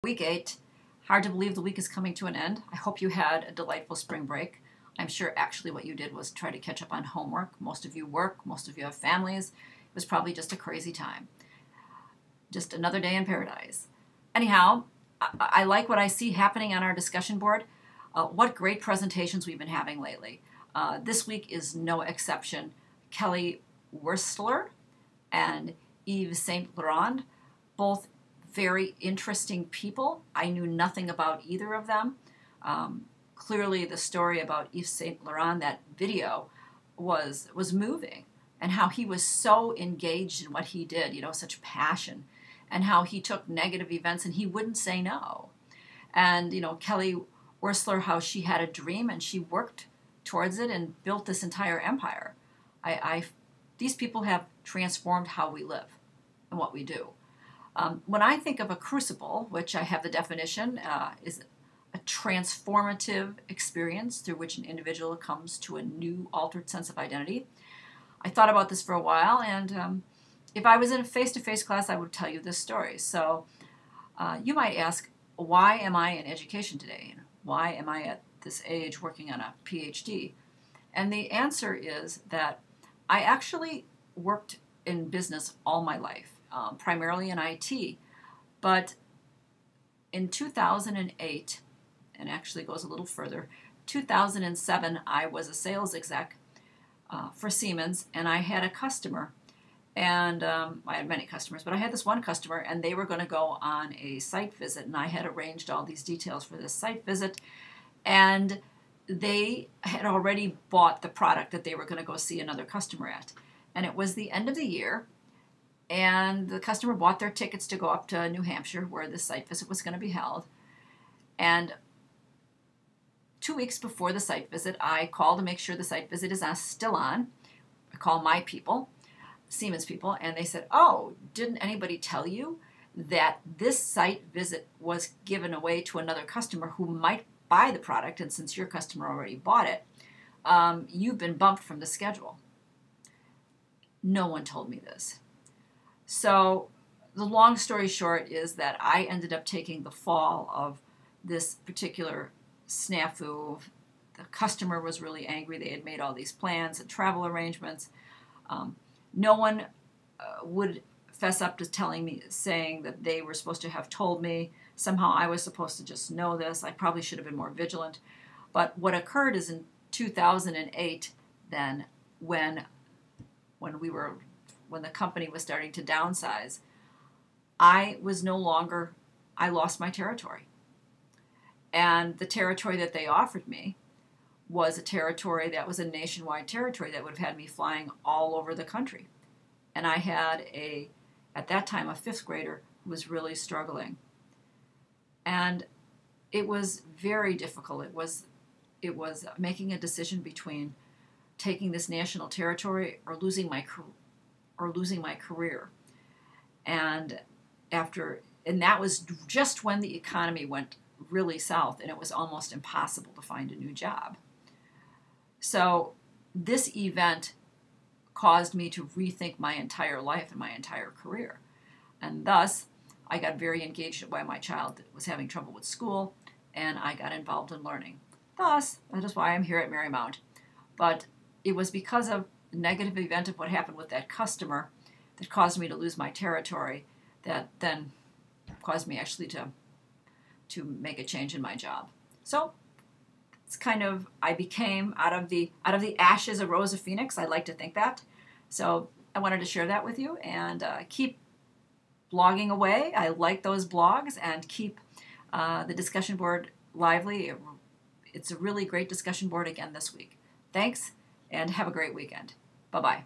Week 8. Hard to believe the week is coming to an end. I hope you had a delightful spring break. I'm sure actually what you did was try to catch up on homework. Most of you work, most of you have families. It was probably just a crazy time. Just another day in paradise. Anyhow, I like what I see happening on our discussion board. What great presentations we've been having lately. This week is no exception. Kelly Wurstler and Yves Saint Laurent, both very interesting people. I knew nothing about either of them. Clearly the story about Yves Saint Laurent, that video, was moving, and how he was so engaged in what he did, such passion, and how he took negative events and he wouldn't say no. And Kelly Wurstler, how she had a dream and she worked towards it and built this entire empire. These people have transformed how we live and what we do. When I think of a crucible, which I have the definition, is a transformative experience through which an individual comes to a new, altered sense of identity. I thought about this for a while, and if I was in a face-to-face class, I would tell you this story. So you might ask, why am I in education today? Why am I at this age working on a PhD? And the answer is that I actually worked in business all my life. Primarily in IT, but in 2008, and actually goes a little further, 2007, I was a sales exec for Siemens, and I had a customer, and I had many customers, but I had this one customer, and they were going to go on a site visit, and I had arranged all these details for this site visit, and they had already bought the product that they were going to go see another customer at, and it was the end of the year. And the customer bought their tickets to go up to New Hampshire, where the site visit was going to be held. And 2 weeks before the site visit, I called to make sure the site visit is still on. I called my people, Siemens people, and they said, "Oh, didn't anybody tell you that this site visit was given away to another customer who might buy the product, and since your customer already bought it, you've been bumped from the schedule?" No one told me this. So the long story short is that I ended up taking the fall of this particular snafu. The customer was really angry. They had made all these plans and travel arrangements. No one would fess up to saying that they were supposed to have told me. Somehow I was supposed to just know this. I probably should have been more vigilant. But what occurred is in 2008, then, when the company was starting to downsize, I lost my territory. And the territory that they offered me was a territory that was a nationwide territory that would have had me flying all over the country. And I had at that time, a 5th grader who was really struggling. And it was very difficult. It was making a decision between taking this national territory or losing my career. And that was just when the economy went really south, and it was almost impossible to find a new job. So this event caused me to rethink my entire life and my entire career. And thus, I got very engaged while my child was having trouble with school, and I got involved in learning. Thus, that is why I'm here at Marymount. But it was because of the negative event of what happened with that customer that caused me to lose my territory, that then caused me actually to make a change in my job. So it's kind of, I became out of the ashes a rose of phoenix. I like to think that. So I wanted to share that with you, and keep blogging away. I like those blogs, and keep the discussion board lively. It's a really great discussion board again this week. Thanks, and have a great weekend. Bye-bye.